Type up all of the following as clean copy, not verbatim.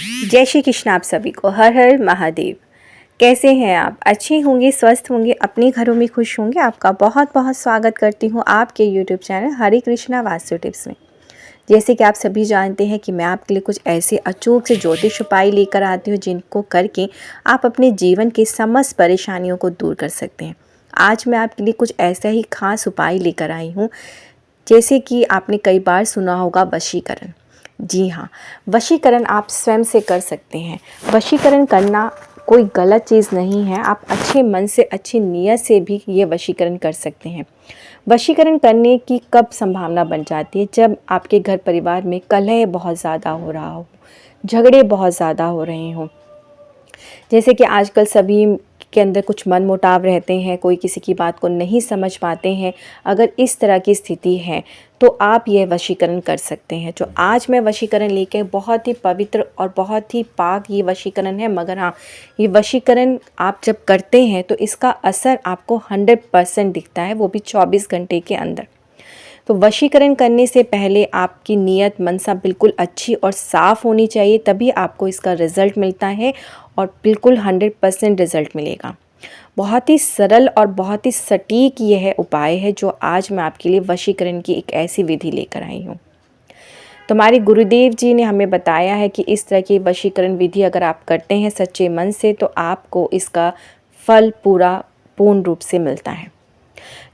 जय श्री कृष्ण। आप सभी को हर हर महादेव। कैसे हैं आप? अच्छे होंगे, स्वस्थ होंगे, अपने घरों में खुश होंगे। आपका बहुत बहुत स्वागत करती हूँ आपके यूट्यूब चैनल हरे कृष्णा वास्तु टिप्स में। जैसे कि आप सभी जानते हैं कि मैं आपके लिए कुछ ऐसे अचूक से ज्योतिष उपाय लेकर आती हूँ जिनको करके आप अपने जीवन की समस्त परेशानियों को दूर कर सकते हैं। आज मैं आपके लिए कुछ ऐसा ही खास उपाय लेकर आई हूँ। जैसे कि आपने कई बार सुना होगा वशीकरण। जी हाँ, वशीकरण आप स्वयं से कर सकते हैं। वशीकरण करना कोई गलत चीज़ नहीं है। आप अच्छे मन से, अच्छी नीयत से भी ये वशीकरण कर सकते हैं। वशीकरण करने की कब संभावना बन जाती है? जब आपके घर परिवार में कलह बहुत ज़्यादा हो रहा हो, झगड़े बहुत ज़्यादा हो रहे हों। जैसे कि आजकल सभी के अंदर कुछ मनमुटाव रहते हैं, कोई किसी की बात को नहीं समझ पाते हैं। अगर इस तरह की स्थिति है तो आप यह वशीकरण कर सकते हैं। जो आज मैं वशीकरण लेके बहुत ही पवित्र और बहुत ही पाक ये वशीकरण है। मगर हाँ, ये वशीकरण आप जब करते हैं तो इसका असर आपको 100% दिखता है, वो भी 24 घंटे के अंदर। तो वशीकरण करने से पहले आपकी नीयत मनसा बिल्कुल अच्छी और साफ़ होनी चाहिए, तभी आपको इसका रिज़ल्ट मिलता है और बिल्कुल 100% रिज़ल्ट मिलेगा। बहुत ही सरल और बहुत ही सटीक यह उपाय है जो आज मैं आपके लिए वशीकरण की एक ऐसी विधि लेकर आई हूँ। तो हमारे गुरुदेव जी ने हमें बताया है कि इस तरह की वशीकरण विधि अगर आप करते हैं सच्चे मन से तो आपको इसका फल पूर्ण रूप से मिलता है।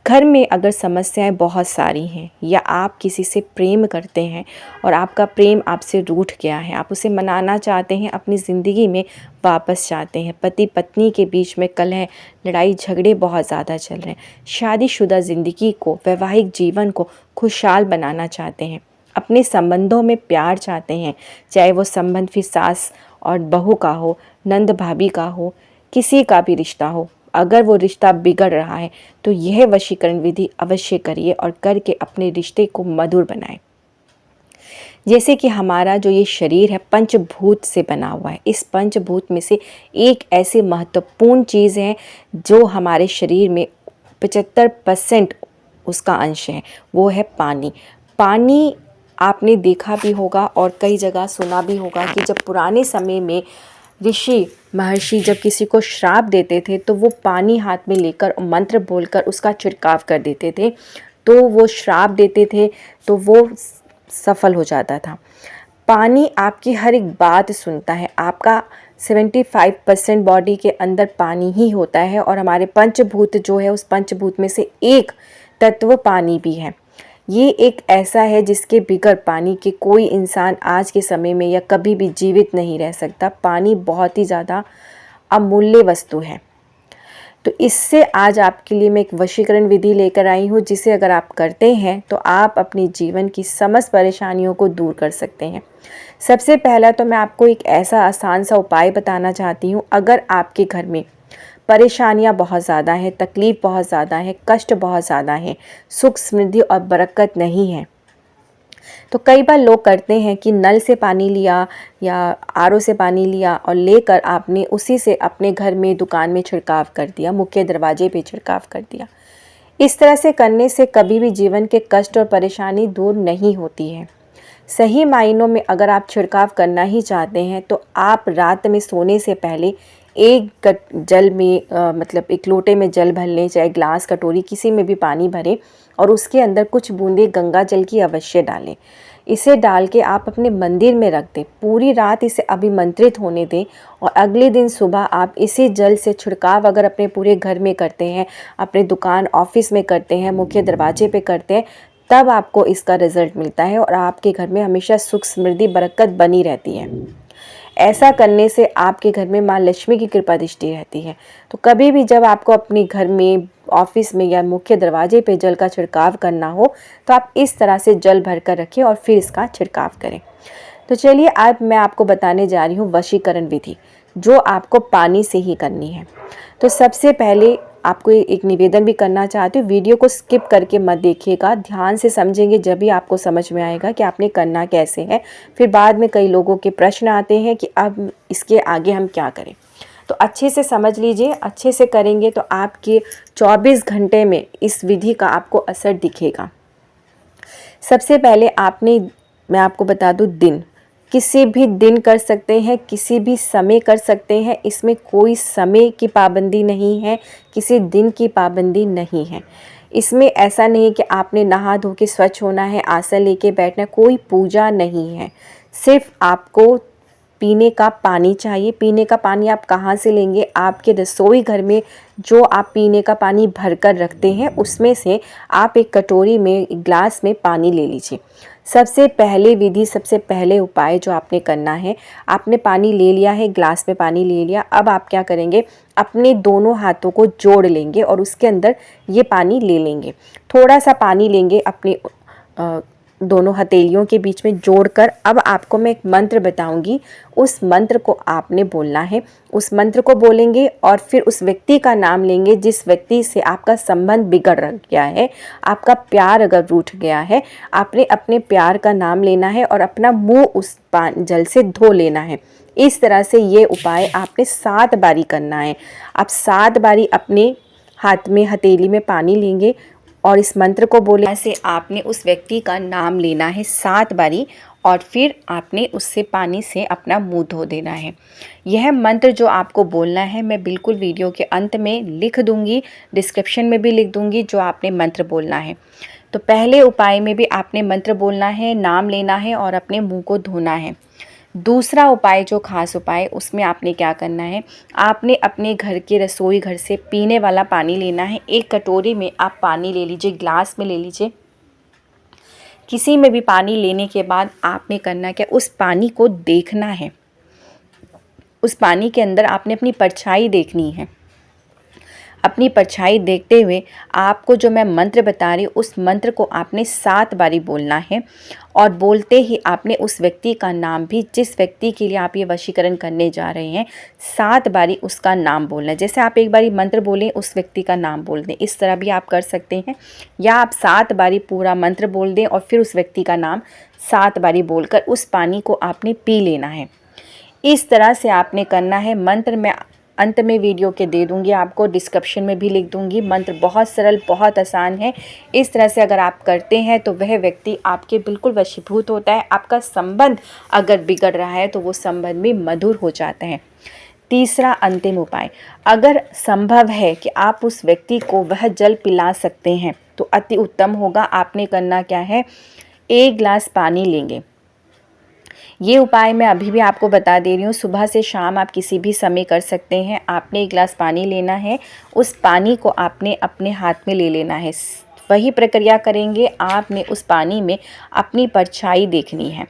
घर में अगर समस्याएं बहुत सारी हैं या आप किसी से प्रेम करते हैं और आपका प्रेम आपसे रूठ गया है, आप उसे मनाना चाहते हैं, अपनी ज़िंदगी में वापस चाहते हैं, पति पत्नी के बीच में कलह, लड़ाई झगड़े बहुत ज़्यादा चल रहे हैं, शादीशुदा ज़िंदगी को, वैवाहिक जीवन को खुशहाल बनाना चाहते हैं, अपने संबंधों में प्यार चाहते हैं, चाहे वो संबंध फिर सास और बहू का हो, नंद भाभी का हो, किसी का भी रिश्ता हो, अगर वो रिश्ता बिगड़ रहा है तो यह वशीकरण विधि अवश्य करिए और करके अपने रिश्ते को मधुर बनाएं। जैसे कि हमारा जो ये शरीर है पंचभूत से बना हुआ है। इस पंचभूत में से एक ऐसी महत्वपूर्ण चीज़ है जो हमारे शरीर में 75% उसका अंश है, वो है पानी। पानी आपने देखा भी होगा और कई जगह सुना भी होगा कि जब पुराने समय में ऋषि महर्षि जब किसी को श्राप देते थे तो वो पानी हाथ में लेकर मंत्र बोलकर उसका छिड़काव कर देते थे, तो वो श्राप देते थे तो वो सफल हो जाता था। पानी आपकी हर एक बात सुनता है। आपका 75% बॉडी के अंदर पानी ही होता है और हमारे पंचभूत जो है उस पंचभूत में से एक तत्व पानी भी है। ये एक ऐसा है जिसके बिगर पानी के कोई इंसान आज के समय में या कभी भी जीवित नहीं रह सकता। पानी बहुत ही ज़्यादा अमूल्य वस्तु है। तो इससे आज आपके लिए मैं एक वशीकरण विधि लेकर आई हूँ जिसे अगर आप करते हैं तो आप अपने जीवन की समस्त परेशानियों को दूर कर सकते हैं। सबसे पहला तो मैं आपको एक ऐसा आसान सा उपाय बताना चाहती हूँ। अगर आपके घर में परेशानियां बहुत ज़्यादा हैं, तकलीफ़ बहुत ज़्यादा है, कष्ट बहुत ज़्यादा है, सुख समृद्धि और बरकत नहीं है, तो कई बार लोग करते हैं कि नल से पानी लिया या आरओ से पानी लिया और लेकर आपने उसी से अपने घर में, दुकान में छिड़काव कर दिया, मुख्य दरवाजे पे छिड़काव कर दिया। इस तरह से करने से कभी भी जीवन के कष्ट और परेशानी दूर नहीं होती है। सही मायनों में अगर आप छिड़काव करना ही चाहते हैं तो आप रात में सोने से पहले एक जल में मतलब एक लोटे में जल भर लें, चाहे ग्लास, कटोरी, किसी में भी पानी भरें और उसके अंदर कुछ बूंदे गंगा जल की अवश्य डालें। इसे डाल के आप अपने मंदिर में रख दें, पूरी रात इसे अभिमंत्रित होने दें और अगले दिन सुबह आप इसी जल से छिड़काव अगर अपने पूरे घर में करते हैं, अपने दुकान, ऑफिस में करते हैं, मुख्य दरवाजे पे करते हैं, तब आपको इसका रिज़ल्ट मिलता है और आपके घर में हमेशा सुख समृद्धि बरकत बनी रहती है। ऐसा करने से आपके घर में माँ लक्ष्मी की कृपा दृष्टि रहती है। तो कभी भी जब आपको अपने घर में, ऑफिस में या मुख्य दरवाजे पे जल का छिड़काव करना हो तो आप इस तरह से जल भर कर रखें और फिर इसका छिड़काव करें। तो चलिए अब मैं आपको बताने जा रही हूँ वशीकरण विधि, जो आपको पानी से ही करनी है। तो सबसे पहले आपको एक निवेदन भी करना चाहती हूँ, वीडियो को स्किप करके मत देखिएगा, ध्यान से समझेंगे जब भी आपको समझ में आएगा कि आपने करना कैसे है। फिर बाद में कई लोगों के प्रश्न आते हैं कि अब इसके आगे हम क्या करें। तो अच्छे से समझ लीजिए, अच्छे से करेंगे तो आपके 24 घंटे में इस विधि का आपको असर दिखेगा। सबसे पहले मैं आपको बता दूं दिन किसी भी दिन कर सकते हैं, किसी भी समय कर सकते हैं। इसमें कोई समय की पाबंदी नहीं है, किसी दिन की पाबंदी नहीं है। इसमें ऐसा नहीं है कि आपने नहा धो के स्वच्छ होना है, आसन लेके बैठना है, कोई पूजा नहीं है। सिर्फ आपको पीने का पानी चाहिए। पीने का पानी आप कहाँ से लेंगे? आपके रसोई घर में जो आप पीने का पानी भर कर रखते हैं उसमें से आप एक कटोरी में, एक ग्लास में पानी ले लीजिए। सबसे पहले विधि, सबसे पहले उपाय जो आपने करना है, आपने पानी ले लिया है, ग्लास में पानी ले लिया। अब आप क्या करेंगे? अपने दोनों हाथों को जोड़ लेंगे और उसके अंदर ये पानी ले लेंगे। थोड़ा सा पानी लेंगे अपने दोनों हथेलियों के बीच में जोड़कर। अब आपको मैं एक मंत्र बताऊंगी, उस मंत्र को आपने बोलना है। उस मंत्र को बोलेंगे और फिर उस व्यक्ति का नाम लेंगे जिस व्यक्ति से आपका संबंध बिगड़ गया है, आपका प्यार अगर रूठ गया है। आपने अपने प्यार का नाम लेना है और अपना मुंह उस जल से धो लेना है। इस तरह से ये उपाय आपने 7 बारी करना है। आप 7 बारी अपने हाथ में, हथेली में पानी लेंगे और इस मंत्र को बोले। ऐसे आपने उस व्यक्ति का नाम लेना है 7 बारी और फिर आपने उससे पानी से अपना मुंह धो देना है। यह मंत्र जो आपको बोलना है मैं बिल्कुल वीडियो के अंत में लिख दूंगी, डिस्क्रिप्शन में भी लिख दूंगी जो आपने मंत्र बोलना है। तो पहले उपाय में भी आपने मंत्र बोलना है, नाम लेना है और अपने मुंह को धोना है। दूसरा उपाय जो खास उपाय, उसमें आपने क्या करना है? आपने अपने घर के रसोई घर से पीने वाला पानी लेना है। एक कटोरी में आप पानी ले लीजिए, ग्लास में ले लीजिए। किसी में भी पानी लेने के बाद आपने करना क्या? उस पानी को देखना है। उस पानी के अंदर आपने अपनी परछाई देखनी है। अपनी परछाई देखते हुए आपको जो मैं मंत्र बता रही हूँ उस मंत्र को आपने 7 बारी बोलना है और बोलते ही आपने उस व्यक्ति का नाम भी, जिस व्यक्ति के लिए आप ये वशीकरण करने जा रहे हैं, 7 बारी उसका नाम बोलना है। जैसे आप एक बारी मंत्र बोलें, उस व्यक्ति का नाम बोल दें, इस तरह भी आप कर सकते हैं। या आप 7 बारी पूरा मंत्र बोल दें और फिर उस व्यक्ति का नाम 7 बारी बोलकर उस पानी को आपने पी लेना है। इस तरह से आपने करना है। मंत्र मैं अंत में वीडियो के दे दूंगी, आपको डिस्क्रिप्शन में भी लिख दूंगी। मंत्र बहुत सरल, बहुत आसान है। इस तरह से अगर आप करते हैं तो वह व्यक्ति आपके बिल्कुल वशीभूत होता है। आपका संबंध अगर बिगड़ रहा है तो वो संबंध भी मधुर हो जाता है। तीसरा अंतिम उपाय, अगर संभव है कि आप उस व्यक्ति को वह जल पिला सकते हैं तो अति उत्तम होगा। आपने करना क्या है? 1 गिलास पानी लेंगे। ये उपाय मैं अभी भी आपको बता दे रही हूँ, सुबह से शाम आप किसी भी समय कर सकते हैं। आपने 1 गिलास पानी लेना है, उस पानी को आपने अपने हाथ में ले लेना है। वही प्रक्रिया करेंगे। आपने उस पानी में अपनी परछाई देखनी है,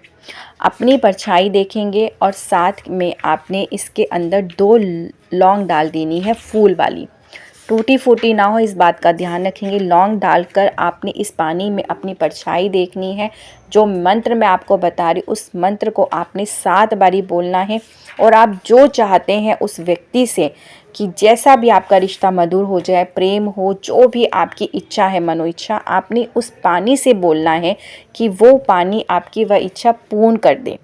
अपनी परछाई देखेंगे और साथ में आपने इसके अंदर 2 लौंग डाल देनी है, फूल वाली। टूटी फूटी ना हो, इस बात का ध्यान रखेंगे। लौंग डालकर आपने इस पानी में अपनी परछाई देखनी है। जो मंत्र मैं आपको बता रही उस मंत्र को आपने 7 बारी बोलना है और आप जो चाहते हैं उस व्यक्ति से कि जैसा भी आपका रिश्ता मधुर हो जाए, प्रेम हो, जो भी आपकी इच्छा है, मनोइच्छा, आपने उस पानी से बोलना है कि वो पानी आपकी वह इच्छा पूर्ण कर दे।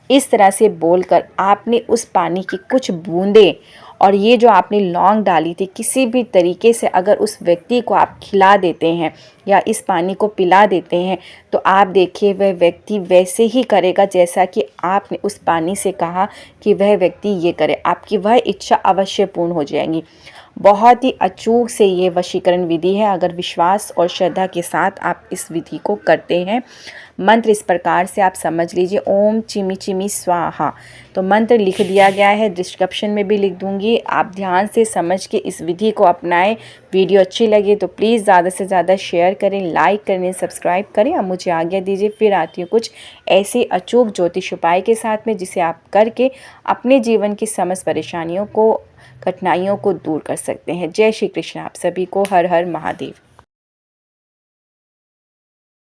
इस तरह से बोलकर आपने उस पानी की कुछ बूंदें और ये जो आपने लौंग डाली थी, किसी भी तरीके से अगर उस व्यक्ति को आप खिला देते हैं या इस पानी को पिला देते हैं तो आप देखिए वह व्यक्ति वैसे ही करेगा जैसा कि आपने उस पानी से कहा कि वह व्यक्ति ये करे। आपकी वह इच्छा अवश्य पूर्ण हो जाएगी। बहुत ही अचूक से ये वशीकरण विधि है। अगर विश्वास और श्रद्धा के साथ आप इस विधि को करते हैं, मंत्र इस प्रकार से आप समझ लीजिए, ओम चिमी चिमी स्वाहा। तो मंत्र लिख दिया गया है, डिस्क्रिप्शन में भी लिख दूंगी। आप ध्यान से समझ के इस विधि को अपनाएं। वीडियो अच्छी लगे तो प्लीज़ ज़्यादा से ज़्यादा शेयर करें, लाइक करें, सब्सक्राइब करें। अब मुझे आज्ञा दीजिए, फिर आती हूँ कुछ ऐसे अचूक ज्योतिष उपाय के साथ में जिसे आप करके अपने जीवन की समस्त परेशानियों को, कठिनाइयों को दूर कर सकते हैं। जय श्री कृष्ण। आप सभी को हर हर महादेव।